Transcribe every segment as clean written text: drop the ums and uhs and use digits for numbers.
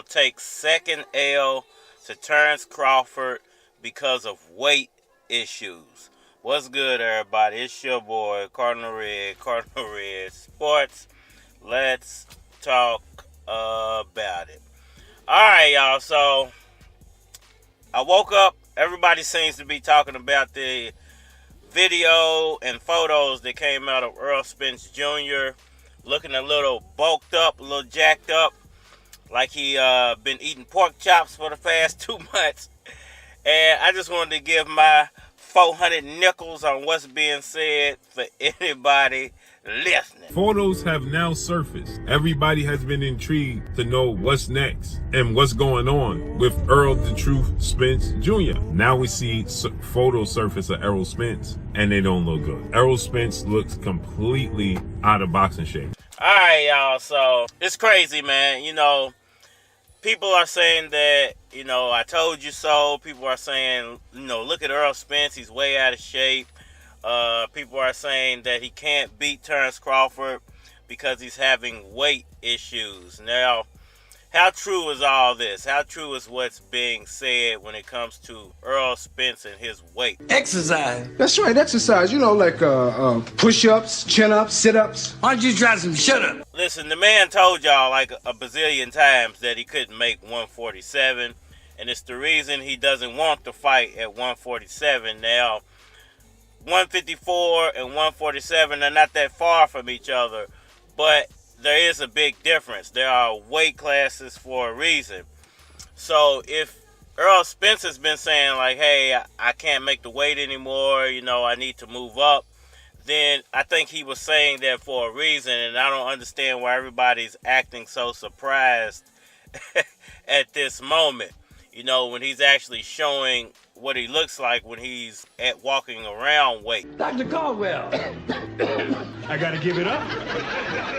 will take second L to Terence Crawford because of weight issues. What's good, everybody? It's your boy, Cardinal Red Sports. Let's talk about it. Alright, y'all. So, I woke up. Everybody seems to be talking about the video and photos that came out of Errol Spence Jr. looking a little bulked up, a little jacked up, like he been eating pork chops for the past 2 months. And I just wanted to give my 400 nickels on what's being said for anybody listening. Photos have now surfaced. Everybody has been intrigued to know what's next and what's going on with Errol the Truth Spence Jr. Now we see photo surface of Errol Spence, and they don't look good. Errol Spence looks completely out of boxing shape. All right, y'all. So it's crazy, man. You know, people are saying that, you know, I told you so. People are saying, you know, look at Errol Spence. He's way out of shape. People are saying that he can't beat Terence Crawford because he's having weight issues. Now, how true is all this? How true is what's being said when it comes to Errol Spence and his weight? Exercise. That's right, exercise. You know, like push-ups, chin-ups, sit-ups. Why don't you try some shut-up? Listen, the man told y'all like a bazillion times that he couldn't make 147, and it's the reason he doesn't want to fight at 147. Now, 154 and 147 are not that far from each other, but there is a big difference. There are weight classes for a reason. So if Errol Spence has been saying like, hey, I can't make the weight anymore, you know, I need to move up, then I think he was saying that for a reason, and I don't understand why everybody's acting so surprised at this moment. You know, when he's actually showing what he looks like when he's at walking around weight. Dr. Caldwell. I gotta give it up?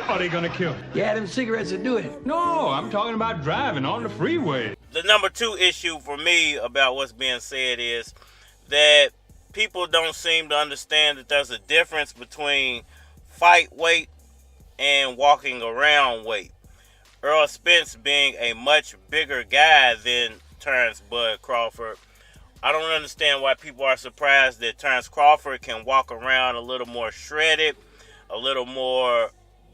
Or are they gonna kill me? Yeah, them cigarettes will do it. No, I'm talking about driving on the freeway. The number 2 issue for me about what's being said is that people don't seem to understand that there's a difference between fight weight and walking around weight. Errol Spence being a much bigger guy than Terence Bud Crawford, I don't understand why people are surprised that Terence Crawford can walk around a little more shredded, a little more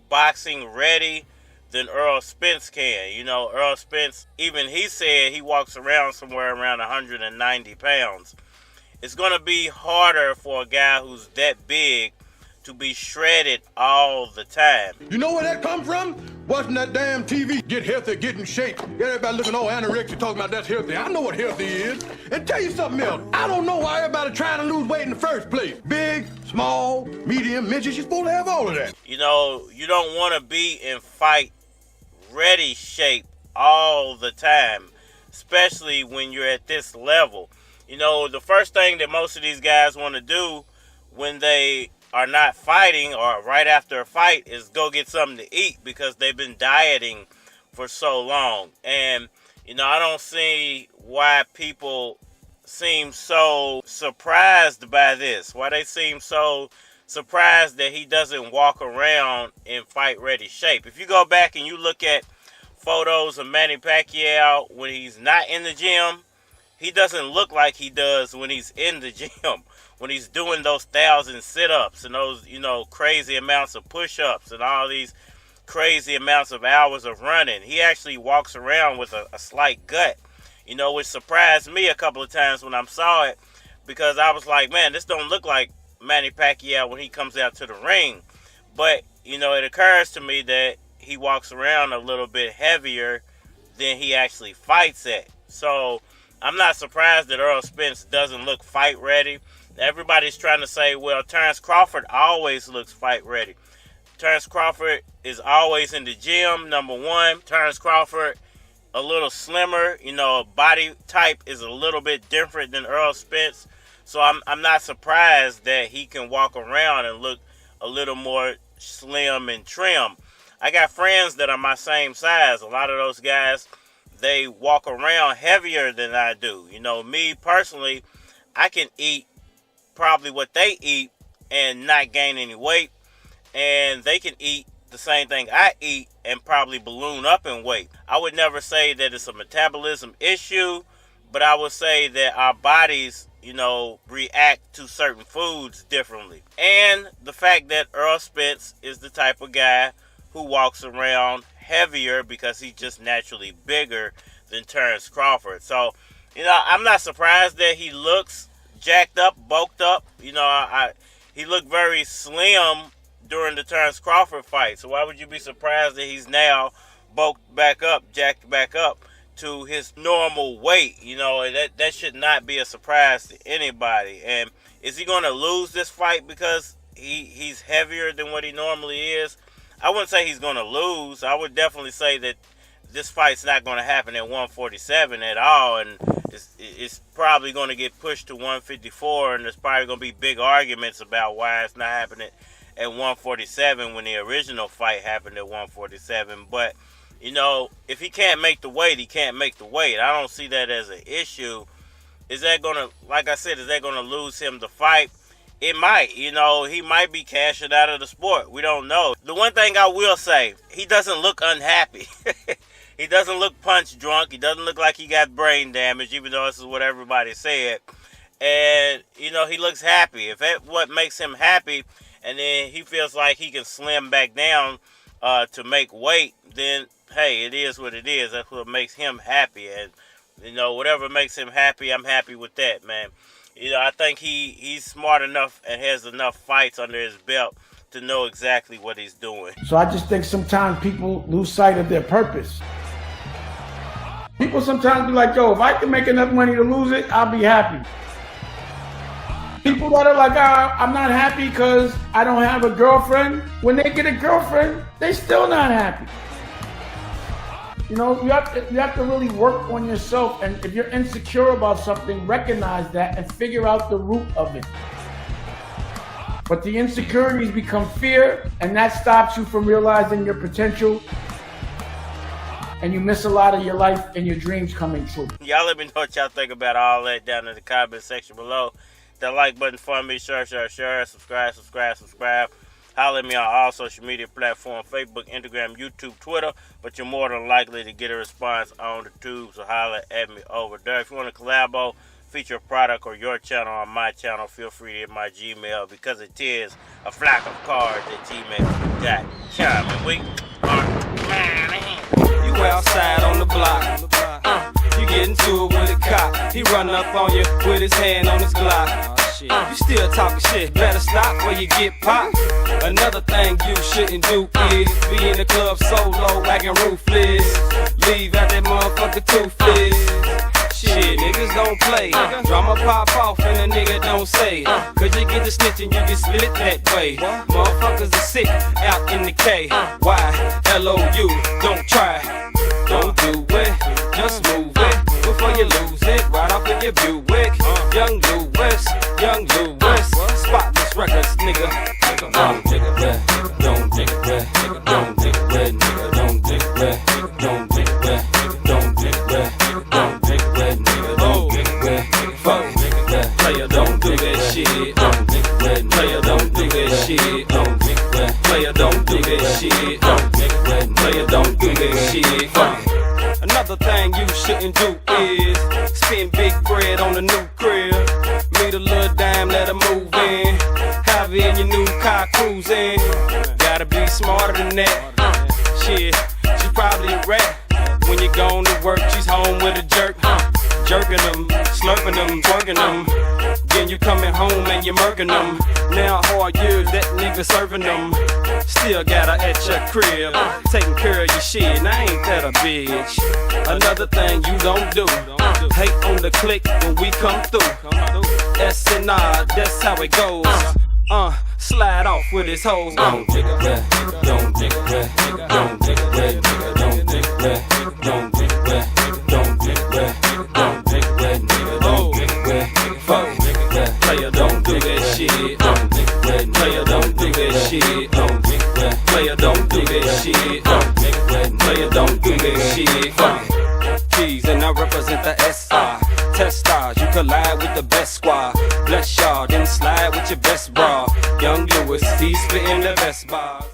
boxing ready than Errol Spence can. You know, Errol Spence, even he said he walks around somewhere around 190 pounds. It's going to be harder for a guy who's that big to be shredded all the time. You know where that come from? Watching that damn TV. Get healthy, get in shape. Get everybody looking all anorexic talking about that's healthy. I know what healthy is. And tell you something else. I don't know why everybody trying to lose weight in the first place. Big, small, medium, midget. You're supposed to have all of that. You know, you don't want to be in fight ready shape all the time, especially when you're at this level. You know, the first thing that most of these guys want to do when they are not fighting or right after a fight is go get something to eat because they've been dieting for so long. And, you know, I don't see why people seem so surprised by this. Why they seem so surprised that he doesn't walk around in fight-ready shape. If you go back and you look at photos of Manny Pacquiao when he's not in the gym, he doesn't look like he does when he's in the gym. When he's doing those 1,000 sit-ups and those, you know, crazy amounts of push-ups and all these crazy amounts of hours of running. He actually walks around with a slight gut, you know, which surprised me a couple of times when I saw it because I was like, man, this don't look like Manny Pacquiao when he comes out to the ring. But, you know, it occurs to me that he walks around a little bit heavier than he actually fights at. So I'm not surprised that Errol Spence doesn't look fight ready. Everybody's trying to say, well, Terence Crawford always looks fight ready. Terence Crawford is always in the gym, number one. Terence Crawford, a little slimmer, you know, body type is a little bit different than Errol Spence. So I'm not surprised that he can walk around and look a little more slim and trim. I got friends that are my same size. A lot of those guys, they walk around heavier than I do. You know, me personally, I can eat probably what they eat and not gain any weight. And they can eat the same thing I eat and probably balloon up in weight. I would never say that it's a metabolism issue, but I would say that our bodies, react to certain foods differently. And the fact that Errol Spence is the type of guy who walks around heavier because he's just naturally bigger than Terence Crawford. So, I'm not surprised that he looks jacked up, bulked up. He looked very slim during the Terence Crawford fight. So why would you be surprised that he's now bulked back up, jacked back up to his normal weight? That should not be a surprise to anybody. And is he going to lose this fight because he's heavier than what he normally is? I wouldn't say he's going to lose. I would definitely say that this fight's not going to happen at 147 at all, and it's probably going to get pushed to 154, and there's probably going to be big arguments about why it's not happening at 147 when the original fight happened at 147. But, if he can't make the weight, he can't make the weight. I don't see that as an issue. Is that going to, like I said, is that going to lose him the fight? It might. He might be cashing out of the sport. We don't know. The one thing I will say, he doesn't look unhappy. He doesn't look punch drunk. He doesn't look like he got brain damage, even though this is what everybody said. And, he looks happy. If that's what makes him happy, and then he feels like he can slim back down to make weight, then, hey, it is what it is. That's what makes him happy. And, whatever makes him happy, I'm happy with that, man. I think he's smart enough and has enough fights under his belt to know exactly what he's doing. So I just think sometimes people lose sight of their purpose. People sometimes be like, yo, if I can make enough money to lose it, I'll be happy. People that are like, I'm not happy because I don't have a girlfriend. When they get a girlfriend, they still not happy. You have to really work on yourself, and if you're insecure about something, recognize that and figure out the root of it. But the insecurities become fear, and that stops you from realizing your potential, and you miss a lot of your life and your dreams coming true. Y'all let me know what y'all think about all that down in the comment section below. That like button for me, share, subscribe. Holler at me on all social media platforms, Facebook, Instagram, YouTube, Twitter, but you're more than likely to get a response on the tube, so holler at me over there. If you want to collabo, feature a product or your channel on my channel, feel free to hit my Gmail, because it is a flock of cards at gmail.com. And we are you outside on the block. You get into it with a cop. He run up on you with his hand on his Glock. You still talking shit, better stop where you get popped. Another thing you shouldn't do is be in the club solo, acting ruthless. Leave out that motherfucker toothless. Shit, niggas don't play. Drama pop off and a nigga don't say. Cause you get the snitching, you get split that way. Motherfuckers are sick out in the K. Why? L-O-U, don't try. Don't do it, just move it. Before you lose it, right off in your Buick. Young Lewis, Spotless Records, nigga. Don't dig it red, don't dig it red, don't dig it red, nigga. Don't dig it red, don't dig it red, don't dig it red, don't dig it red, nigga. Don't dig it red, fuck it, player, don't do that shit. Don't dig it red, player, don't do that shit. Don't dig it red, player, don't do that shit. Don't dig it red, player, don't do that shit. Fuck it. Another thing you shouldn't do is spend big bread on a new crib. Meet a little dime, let her move in. Have it in your new car cruising. Gotta be smarter than that. Shit, she probably a rat. When you gone to work, she's home with a jerk. Jerking them, slurping them, twerking them. Then you coming home and you murking them. Now hard years, that nigga serving them. Still got her at your crib, taking care of your shit. Now ain't that a bitch? Another thing you don't do, hate on the click when we come through. S&R, that's how it goes. Slide off with his hoes. Don't dig it red, don't dig it red, don't dig it red, nigga. Don't dig it red, don't dig it red, don't dig it red, don't dig it red, nigga. Don't dig it red, fuck it, player, don't do that shit. Don't dig it red, player, don't do that shit. Don't dig it red, player, don't do that shit. Don't dig it red, player, don't do that shit. Fuck it. G's and I represent the SI. Test stars, you collide with the best squad. Bless y'all, then slide with your best bra. Young Lewis, he's spitting the best bars.